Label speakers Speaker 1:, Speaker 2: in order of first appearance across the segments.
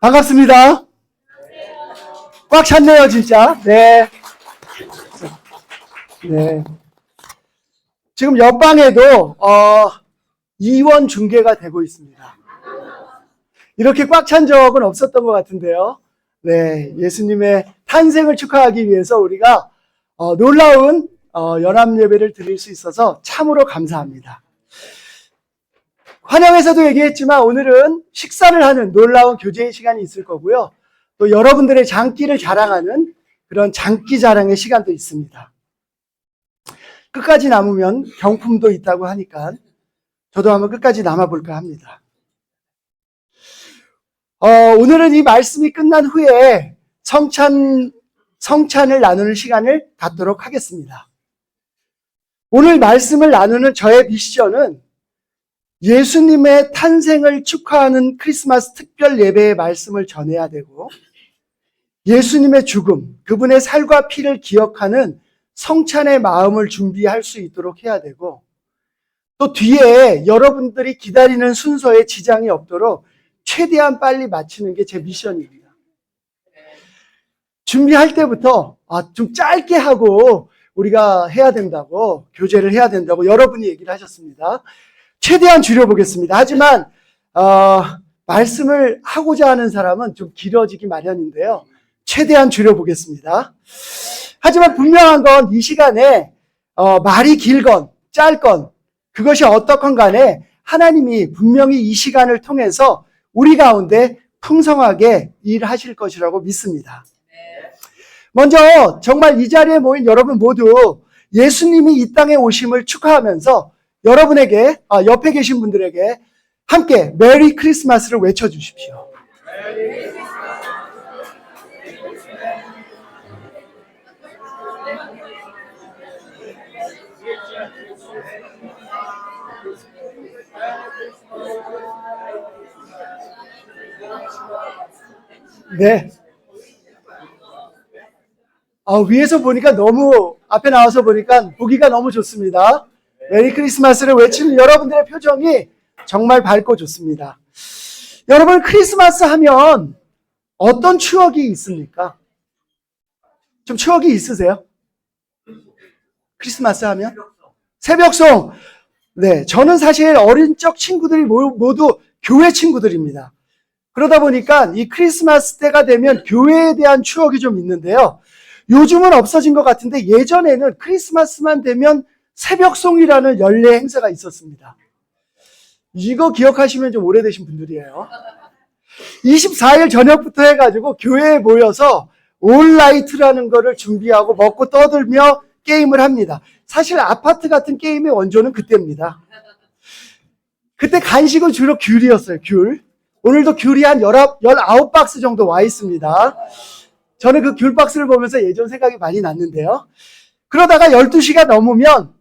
Speaker 1: 반갑습니다. 꽉 찼네요, 진짜. 네. 네. 지금 옆방에도, 이원 중계가 되고 있습니다. 이렇게 꽉 찬 적은 없었던 것 같은데요. 네. 예수님의 탄생을 축하하기 위해서 우리가, 놀라운, 연합 예배를 드릴 수 있어서 참으로 감사합니다. 환영에서도 얘기했지만 오늘은 식사를 하는 놀라운 교제의 시간이 있을 거고요. 또 여러분들의 장기를 자랑하는 그런 장기 자랑의 시간도 있습니다. 끝까지 남으면 경품도 있다고 하니까 저도 한번 끝까지 남아볼까 합니다. 오늘은 이 말씀이 끝난 후에 성찬을 나누는 시간을 갖도록 하겠습니다. 오늘 말씀을 나누는 저의 미션은 예수님의 탄생을 축하하는 크리스마스 특별 예배의 말씀을 전해야 되고, 예수님의 죽음, 그분의 살과 피를 기억하는 성찬의 마음을 준비할 수 있도록 해야 되고, 또 뒤에 여러분들이 기다리는 순서에 지장이 없도록 최대한 빨리 마치는 게 제 미션입니다. 준비할 때부터 좀 짧게 하고 우리가 해야 된다고, 교제를 해야 된다고 여러분이 얘기를 하셨습니다. 최대한 줄여보겠습니다. 하지만 말씀을 하고자 하는 사람은 좀 길어지기 마련인데요. 최대한 줄여보겠습니다. 하지만 분명한 건 이 시간에 말이 길건 짧건 그것이 어떻건 간에 하나님이 분명히 이 시간을 통해서 우리 가운데 풍성하게 일하실 것이라고 믿습니다. 먼저 정말 이 자리에 모인 여러분 모두 예수님이 이 땅에 오심을 축하하면서 여러분에게, 옆에 계신 분들에게 함께 메리 크리스마스를 외쳐주십시오. 네. 위에서 보니까 너무, 앞에 나와서 보니까 보기가 너무 좋습니다. 메리 크리스마스를 외치는 여러분들의 표정이 정말 밝고 좋습니다. 여러분, 크리스마스 하면 어떤 추억이 있습니까? 좀 추억이 있으세요? 크리스마스 하면? 새벽송. 네, 저는 사실 어린 적 친구들이 모두 교회 친구들입니다. 그러다 보니까 이 크리스마스 때가 되면 교회에 대한 추억이 좀 있는데요. 요즘은 없어진 것 같은데 예전에는 크리스마스만 되면 새벽송이라는 연례 행사가 있었습니다. 이거 기억하시면 좀 오래되신 분들이에요. 24일 저녁부터 해가지고 교회에 모여서 올라이트라는 거를 준비하고 먹고 떠들며 게임을 합니다. 사실 아파트 같은 게임의 원조는 그때입니다. 그때 간식은 주로 귤이었어요. 귤. 오늘도 귤이 한 19박스 정도 와 있습니다. 저는 그 귤 박스를 보면서 예전 생각이 많이 났는데요. 그러다가 12시가 넘으면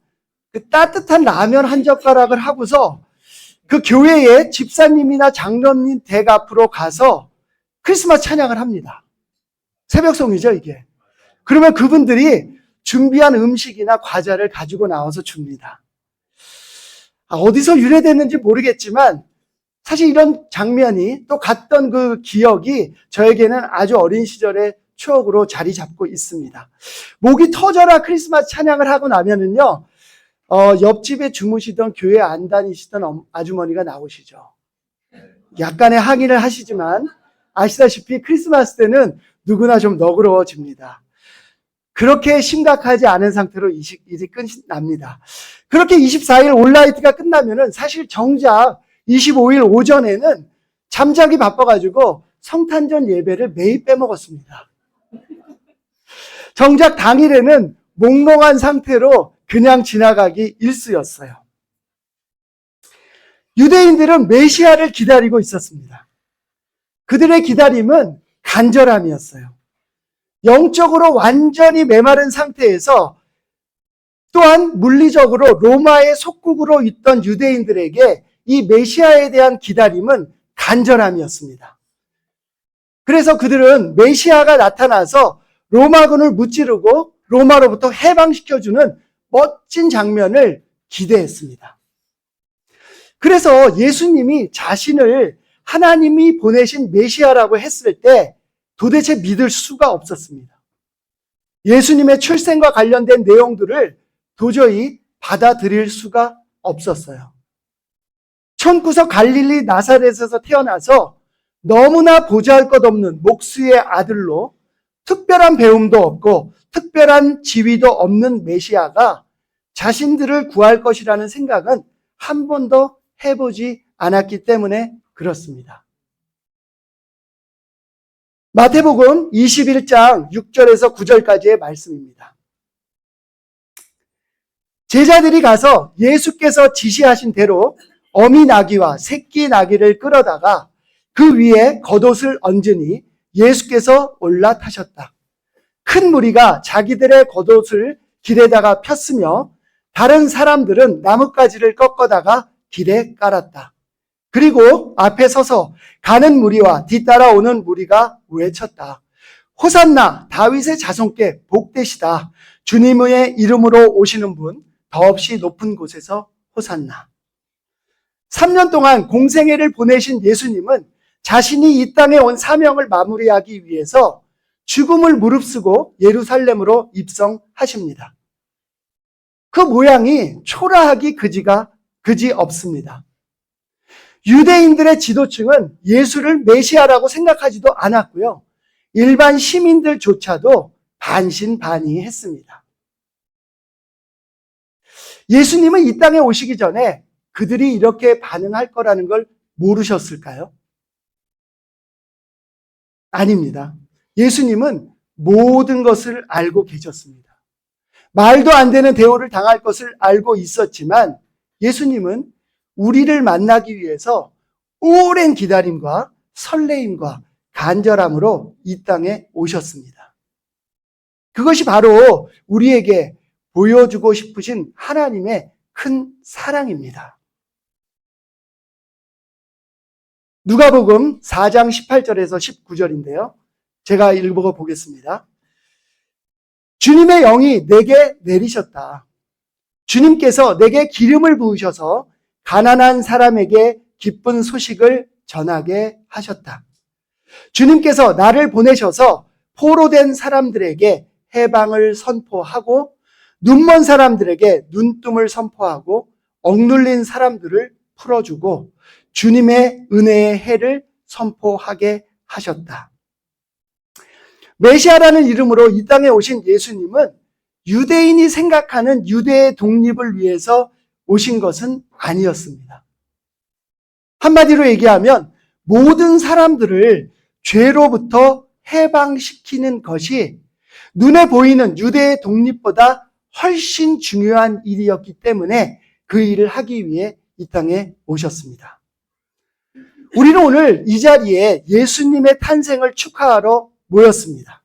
Speaker 1: 그 따뜻한 라면 한 젓가락을 하고서 그 교회의 집사님이나 장로님 댁 앞으로 가서 크리스마스 찬양을 합니다. 새벽송이죠, 이게. 그러면 그분들이 준비한 음식이나 과자를 가지고 나와서 줍니다. 어디서 유래됐는지 모르겠지만 사실 이런 장면이 또 갔던 그 기억이 저에게는 아주 어린 시절의 추억으로 자리 잡고 있습니다. 목이 터져라 크리스마스 찬양을 하고 나면은요, 옆집에 주무시던 교회 안 다니시던 아주머니가 나오시죠. 약간의 항의를 하시지만 아시다시피 크리스마스 때는 누구나 좀 너그러워집니다. 그렇게 심각하지 않은 상태로 일이 끝납니다. 그렇게 24일 올라이트가 끝나면은 사실 정작 25일 오전에는 잠자기 바빠가지고 성탄절 예배를 매일 빼먹었습니다. 정작 당일에는 몽롱한 상태로 그냥 지나가기 일쑤였어요. 유대인들은 메시아를 기다리고 있었습니다. 그들의 기다림은 간절함이었어요. 영적으로 완전히 메마른 상태에서 또한 물리적으로 로마의 속국으로 있던 유대인들에게 이 메시아에 대한 기다림은 간절함이었습니다. 그래서 그들은 메시아가 나타나서 로마군을 무찌르고 로마로부터 해방시켜주는 멋진 장면을 기대했습니다. 그래서 예수님이 자신을 하나님이 보내신 메시아라고 했을 때 도대체 믿을 수가 없었습니다. 예수님의 출생과 관련된 내용들을 도저히 받아들일 수가 없었어요. 천구석 갈릴리 나사렛에서 태어나서 너무나 보잘것없는 목수의 아들로 특별한 배움도 없고 특별한 지위도 없는 메시아가 자신들을 구할 것이라는 생각은 한 번도 해보지 않았기 때문에 그렇습니다. 마태복음 21장 6절에서 9절까지의 말씀입니다. 제자들이 가서 예수께서 지시하신 대로 어미 나귀와 새끼 나귀를 끌어다가 그 위에 겉옷을 얹으니 예수께서 올라타셨다. 큰 무리가 자기들의 겉옷을 길에다가 폈으며 다른 사람들은 나뭇가지를 꺾어다가 길에 깔았다. 그리고 앞에 서서 가는 무리와 뒤따라오는 무리가 외쳤다. 호산나 다윗의 자손께 복되시다. 주님의 이름으로 오시는 분 더없이 높은 곳에서 호산나. 3년 동안 공생애를 보내신 예수님은 자신이 이 땅에 온 사명을 마무리하기 위해서 죽음을 무릅쓰고 예루살렘으로 입성하십니다. 그 모양이 초라하기 그지 없습니다. 유대인들의 지도층은 예수를 메시아라고 생각하지도 않았고요. 일반 시민들조차도 반신반의했습니다. 예수님은 이 땅에 오시기 전에 그들이 이렇게 반응할 거라는 걸 모르셨을까요? 아닙니다. 예수님은 모든 것을 알고 계셨습니다. 말도 안 되는 대우를 당할 것을 알고 있었지만 예수님은 우리를 만나기 위해서 오랜 기다림과 설레임과 간절함으로 이 땅에 오셨습니다. 그것이 바로 우리에게 보여주고 싶으신 하나님의 큰 사랑입니다. 누가복음 4장 18절에서 19절인데요. 제가 읽어 보겠습니다. 주님의 영이 내게 내리셨다. 주님께서 내게 기름을 부으셔서 가난한 사람에게 기쁜 소식을 전하게 하셨다. 주님께서 나를 보내셔서 포로된 사람들에게 해방을 선포하고 눈먼 사람들에게 눈뜸을 선포하고 억눌린 사람들을 풀어주고 주님의 은혜의 해를 선포하게 하셨다. 메시아라는 이름으로 이 땅에 오신 예수님은 유대인이 생각하는 유대의 독립을 위해서 오신 것은 아니었습니다. 한마디로 얘기하면 모든 사람들을 죄로부터 해방시키는 것이 눈에 보이는 유대의 독립보다 훨씬 중요한 일이었기 때문에 그 일을 하기 위해 이 땅에 오셨습니다. 우리는 오늘 이 자리에 예수님의 탄생을 축하하러 모였습니다.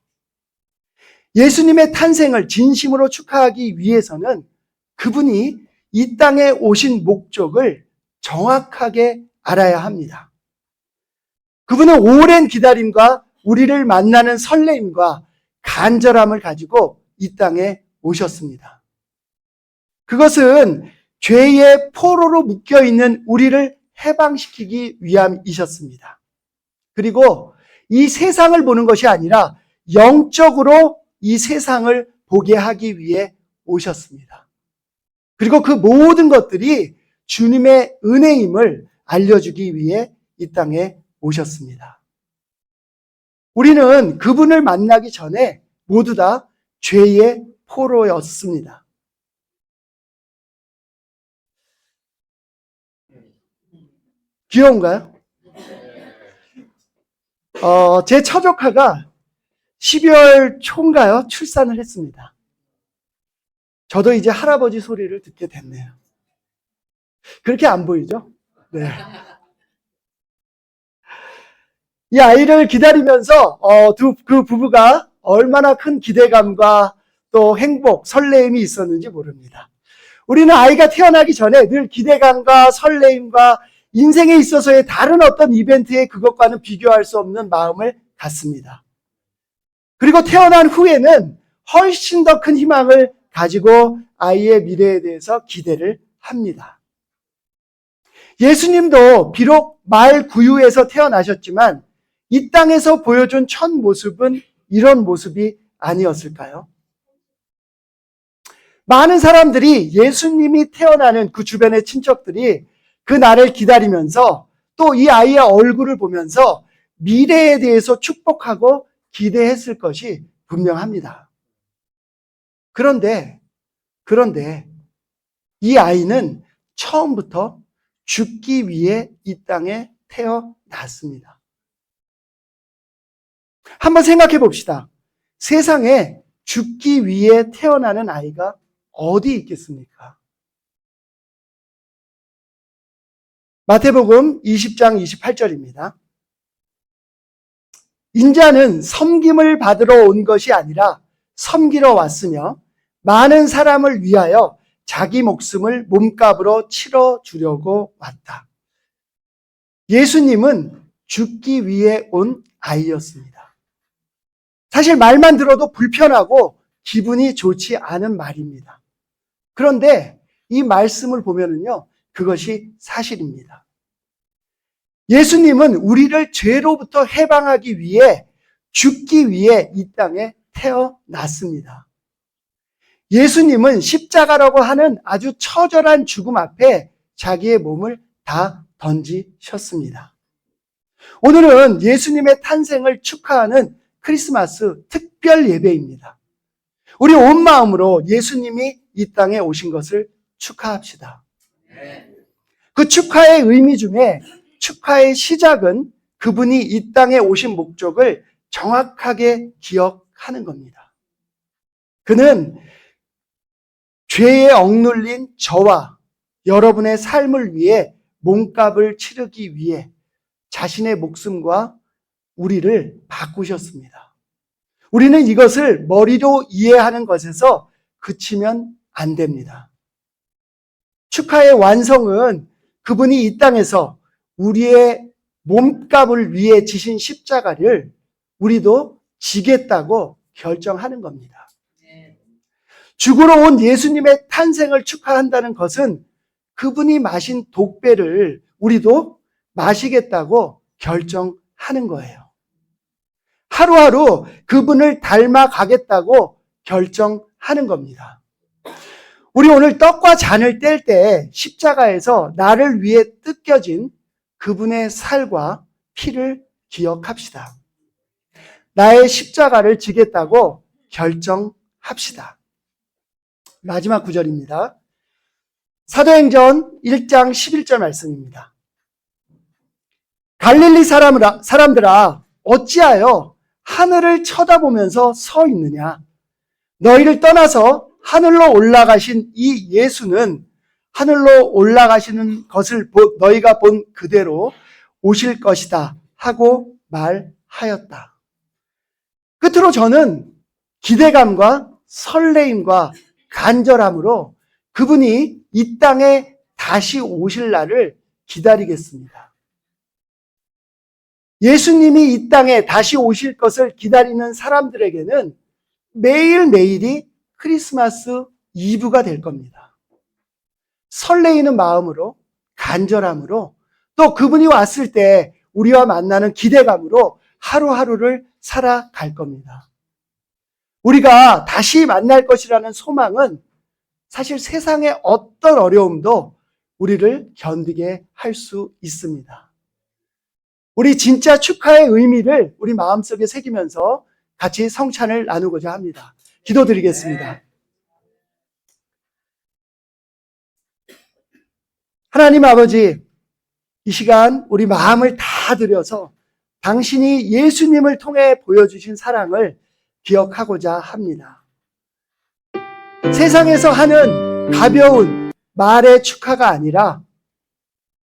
Speaker 1: 예수님의 탄생을 진심으로 축하하기 위해서는 그분이 이 땅에 오신 목적을 정확하게 알아야 합니다. 그분은 오랜 기다림과 우리를 만나는 설레임과 간절함을 가지고 이 땅에 오셨습니다. 그것은 죄의 포로로 묶여있는 우리를 해방시키기 위함이셨습니다. 그리고 이 세상을 보는 것이 아니라 영적으로 이 세상을 보게 하기 위해 오셨습니다. 그리고 그 모든 것들이 주님의 은혜임을 알려주기 위해 이 땅에 오셨습니다. 우리는 그분을 만나기 전에 모두 다 죄의 포로였습니다. 귀여운가요? 제 처조카가 12월 초인가요? 출산을 했습니다. 저도 이제 할아버지 소리를 듣게 됐네요. 그렇게 안 보이죠? 네. 이 아이를 기다리면서 그 부부가 얼마나 큰 기대감과 또 행복, 설레임이 있었는지 모릅니다. 우리는 아이가 태어나기 전에 늘 기대감과 설레임과 인생에 있어서의 다른 어떤 이벤트에 그것과는 비교할 수 없는 마음을 갖습니다. 그리고 태어난 후에는 훨씬 더 큰 희망을 가지고 아이의 미래에 대해서 기대를 합니다. 예수님도 비록 말 구유에서 태어나셨지만 이 땅에서 보여준 첫 모습은 이런 모습이 아니었을까요? 많은 사람들이 예수님이 태어나는 그 주변의 친척들이 그 날을 기다리면서 또 이 아이의 얼굴을 보면서 미래에 대해서 축복하고 기대했을 것이 분명합니다. 그런데 이 아이는 처음부터 죽기 위해 이 땅에 태어났습니다. 한번 생각해 봅시다. 세상에 죽기 위해 태어나는 아이가 어디 있겠습니까? 마태복음 20장 28절입니다. 인자는 섬김을 받으러 온 것이 아니라 섬기러 왔으며 많은 사람을 위하여 자기 목숨을 몸값으로 치러주려고 왔다. 예수님은 죽기 위해 온 아이였습니다. 사실 말만 들어도 불편하고 기분이 좋지 않은 말입니다. 그런데 이 말씀을 보면은요, 그것이 사실입니다. 예수님은 우리를 죄로부터 해방하기 위해 죽기 위해 이 땅에 태어났습니다. 예수님은 십자가라고 하는 아주 처절한 죽음 앞에 자기의 몸을 다 던지셨습니다. 오늘은 예수님의 탄생을 축하하는 크리스마스 특별 예배입니다. 우리 온 마음으로 예수님이 이 땅에 오신 것을 축하합시다. 그 축하의 의미 중에 축하의 시작은 그분이 이 땅에 오신 목적을 정확하게 기억하는 겁니다. 그는 죄에 억눌린 저와 여러분의 삶을 위해 몸값을 치르기 위해 자신의 목숨과 우리를 바꾸셨습니다. 우리는 이것을 머리로 이해하는 것에서 그치면 안 됩니다. 축하의 완성은 그분이 이 땅에서 우리의 몸값을 위해 지신 십자가를 우리도 지겠다고 결정하는 겁니다. 죽으러 온 예수님의 탄생을 축하한다는 것은 그분이 마신 독배를 우리도 마시겠다고 결정하는 거예요. 하루하루 그분을 닮아가겠다고 결정하는 겁니다. 우리 오늘 떡과 잔을 뗄 때 십자가에서 나를 위해 뜯겨진 그분의 살과 피를 기억합시다. 나의 십자가를 지겠다고 결정합시다. 마지막 구절입니다. 사도행전 1장 11절 말씀입니다. 갈릴리 사람들아 어찌하여 하늘을 쳐다보면서 서 있느냐? 너희를 떠나서 하늘로 올라가신 이 예수는 하늘로 올라가시는 것을 너희가 본 그대로 오실 것이다 하고 말하였다. 끝으로 저는 기대감과 설레임과 간절함으로 그분이 이 땅에 다시 오실 날을 기다리겠습니다. 예수님이 이 땅에 다시 오실 것을 기다리는 사람들에게는 매일매일이 크리스마스 이브가 될 겁니다. 설레이는 마음으로, 간절함으로, 또 그분이 왔을 때 우리와 만나는 기대감으로 하루하루를 살아갈 겁니다. 우리가 다시 만날 것이라는 소망은 사실 세상의 어떤 어려움도 우리를 견디게 할 수 있습니다. 우리 진짜 축하의 의미를 우리 마음속에 새기면서 같이 성찬을 나누고자 합니다. 기도드리겠습니다. 하나님 아버지, 이 시간 우리 마음을 다 들여서 당신이 예수님을 통해 보여주신 사랑을 기억하고자 합니다. 세상에서 하는 가벼운 말의 축하가 아니라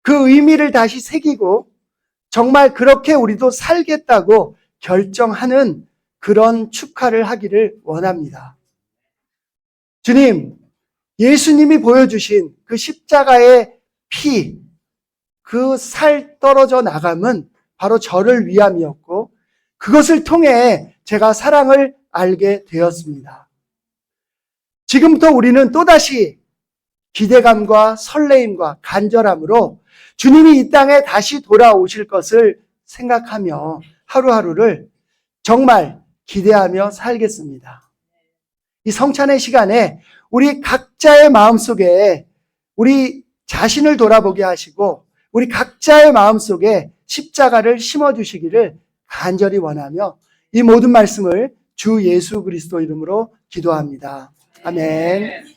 Speaker 1: 그 의미를 다시 새기고 정말 그렇게 우리도 살겠다고 결정하는 그런 축하를 하기를 원합니다. 주님, 예수님이 보여주신 그 십자가의 피, 그 살 떨어져 나감은 바로 저를 위함이었고 그것을 통해 제가 사랑을 알게 되었습니다. 지금부터 우리는 또다시 기대감과 설레임과 간절함으로 주님이 이 땅에 다시 돌아오실 것을 생각하며 하루하루를 정말 기대하며 살겠습니다. 이 성찬의 시간에 우리 각자의 마음속에 우리 자신을 돌아보게 하시고 우리 각자의 마음속에 십자가를 심어주시기를 간절히 원하며 이 모든 말씀을 주 예수 그리스도 이름으로 기도합니다. 아멘.